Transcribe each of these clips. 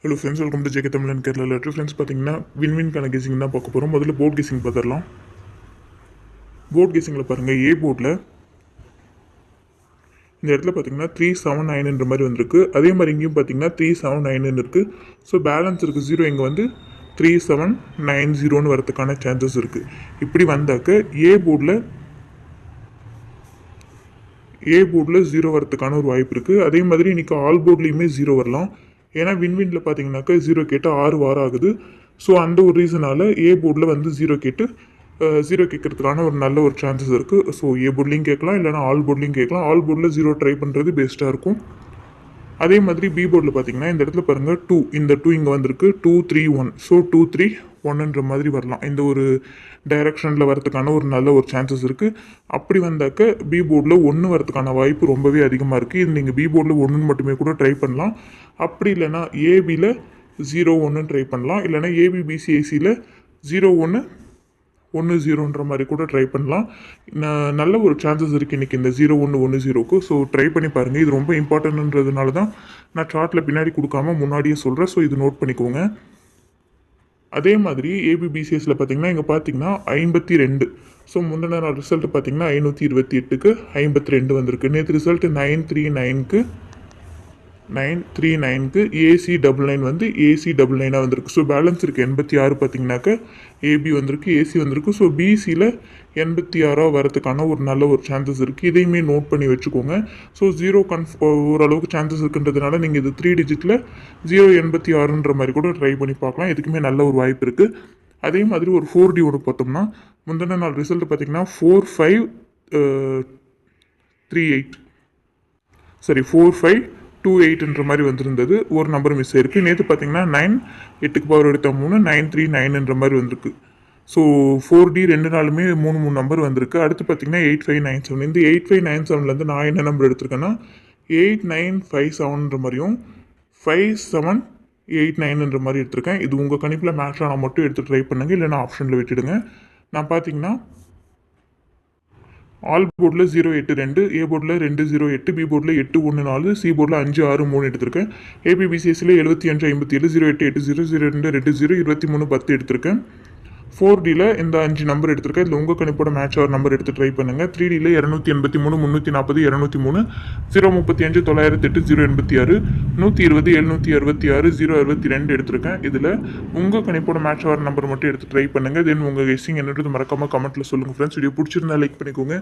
Hello friends, welcome to JK Tamil and Kerala letter. Friends பார்த்தீங்கன்னா வின்வின்கான guessing தான் பார்க்க போகிறோம். முதல்ல போர்ட் கெஸிங் பார்த்துடலாம். போர்ட் கெஸிங்கில் பாருங்கள், ஏ போர்டில் இந்த இடத்துல பார்த்தீங்கன்னா 379 மாதிரி வந்திருக்கு. அதே மாதிரி இங்கேயும் பார்த்தீங்கன்னா 379 இருக்குது. ஸோ பேலன்ஸ் இருக்குது 0. இங்கே வந்து 3790 வரதுக்கான சான்சஸ் இருக்குது. இப்படி வந்தாக்க ஏ போர்டில் 0 வரதுக்கான ஒரு வாய்ப்பு இருக்குது. அதே மாதிரி இன்றைக்கி ஆல் போர்ட்லேயுமே 0 வரலாம். ஏன்னா வின்வினில் பார்த்தீங்கன்னாக்கா 0 கேட்டு 6 வாரம் ஆகுது. ஸோ அந்த ஒரு ரீசனால் ஏ போர்டில் வந்து 0 கேட்டு 0 கேட்கறதுக்கான ஒரு நல்ல ஒரு சான்சஸ் இருக்குது. ஸோ ஏ போர்ட்லேயும் கேட்கலாம், இல்லைனா ஆல் போர்ட்லேயும் கேட்கலாம். ஆல் போர்டில் 0 ட்ரை பண்ணுறது பெஸ்ட்டாக இருக்கும். அதே மாதிரி பி போர்டில் பார்த்தீங்கன்னா இந்த இடத்துல பாருங்கள் 2, இந்த 2 இங்கே வந்திருக்கு 231. ஸோ 231ன்ற மாதிரி வரலாம். இந்த ஒரு டைரக்ஷனில் வரதுக்கான ஒரு நல்ல ஒரு சான்சஸ் இருக்குது. அப்படி வந்தாக்க பி போர்டில் 1 வரதுக்கான வாய்ப்பு ரொம்பவே அதிகமாக இருக்குது. இது நீங்கள் பி போர்டில் 1 மட்டுமே கூட ட்ரை பண்ணலாம். அப்படி இல்லைனா ஏபியில் 0-1 ட்ரை பண்ணலாம். இல்லைனா ஏபிபிசிஐசியில் 0-1-1-0ன்ற மாதிரி கூட ட்ரை பண்ணலாம். நல்ல ஒரு சான்சஸ் இருக்குது இன்றைக்கி இந்த 0-1-1-0க்கு. ஸோ ட்ரை பண்ணி பாருங்கள். இது ரொம்ப இம்பார்ட்டன்ட்ன்றதுனால தான் நான் சார்ட்டில் பின்னாடி கொடுக்காம முன்னாடியே சொல்கிறேன். ஸோ இது நோட் பண்ணிக்கோங்க. அதே மாதிரி ஏபிபிசிஎஸில் பார்த்தீங்கன்னா இங்கே பார்த்தீங்கன்னா 52. ஸோ முந்தின நாள் ரிசல்ட் பார்த்தீங்கன்னா 528க்கு 52 வந்திருக்கு. நேற்று ரிசல்ட் 939க்கு AC99 வந்து AC99 வந்திருக்கு. ஸோ பேலன்ஸ் இருக்குது 86 பார்த்தீங்கன்னாக்க ஏபி வந்திருக்கு, ஏசி வந்திருக்கு. ஸோ பிசியில் 86 வரதுக்கான ஒரு நல்ல ஒரு சான்சஸ் இருக்குது. இதையுமே நோட் பண்ணி வச்சுக்கோங்க. ஸோ 0 ஓரளவுக்கு சான்சஸ் இருக்குன்றதுனால நீங்கள் இது 3 டிஜிட்டில் 086ன்ற மாதிரி கூட ட்ரை பண்ணி பார்க்கலாம். இதுக்குமே நல்ல ஒரு வாய்ப்பு இருக்குது. அதே மாதிரி ஒரு 4D ஒன்று பார்த்தோம்னா முந்தின நாள் ரிசல்ட் பார்த்தீங்கன்னா 4528ன்ற மாதிரி வந்திருந்தது. ஒரு நம்பர் மிஸ் ஆயிருக்கு. நேற்று பார்த்தீங்கன்னா 9 8க்கு பவர் எடுத்த 3 939ன்ற மாதிரி வந்திருக்கு. ஸோ 4D 2 நாளுமே 3 நம்பர் வந்திருக்கு. அடுத்து பார்த்தீங்கன்னா 8597. இந்த 8597லேருந்து நான் என்ன நம்பர் எடுத்திருக்கேன்னா 8957ன்ற மாதிரியும் 5789ன்ற மாதிரி எடுத்திருக்கேன். இது உங்கள் கணிப்பில் மேட்ச் ஆனால் மட்டும் எடுத்து ட்ரை பண்ணுங்கள், இல்லைனா ஆப்ஷனில் விட்டுடுங்க. நான் பார்த்தீங்கன்னா ஆல் போர்டில் 082, ஏ போர்டில் 208, பி போர்டில் 814, சி போர்டில் 563 எடுத்திருக்கேன். ஏபிபிசிஎஸ்சில் 7557, 0880, 0220, 2310 எடுத்திருக்கேன். 4Dயில் இந்த 5 நம்பர் எடுத்திருக்கேன். இதில் உங்கள் கணிப்போட மேட்ச் ஆகிற நம்பர் எடுத்து ட்ரை பண்ணுங்கள். 3Dயில் 283, 340, 203, 035, 908, 086, 120, 766, 062 எடுத்திருக்கேன். இதில் உங்கள் கணிப்போட மேட்ச் ஆகிற நம்பர் மட்டும் எடுத்து ட்ரை பண்ணுங்கள். தென் உங்கள் கெஸ்ஸிங் என்னன்றது மறக்காமல் கமெண்ட்டில் சொல்லுங்கள் ஃப்ரெண்ட்ஸ். வீடியோ பிடிச்சிருந்தா லைக் பண்ணிக்கோங்க.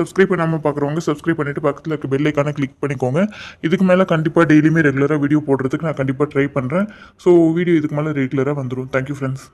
சப்ஸ்கிரைப் பண்ணாமல் பார்க்குறவங்க சப்ஸ்கிரைப் பண்ணிவிட்டு பக்கத்தில் இருக்க பெல் ஐக்கானை கிளிக் பண்ணிக்கோங்க. இதுக்கு மேலே கண்டிப்பாக டெய்லியுமே ரெகுலராக வீடியோ போடுறதுக்கு நான் கண்டிப்பாக ட்ரை பண்ணுறேன். ஸோ வீடியோ இதுக்கு மேலே ரெகுலராக வந்துடும். Thank you friends.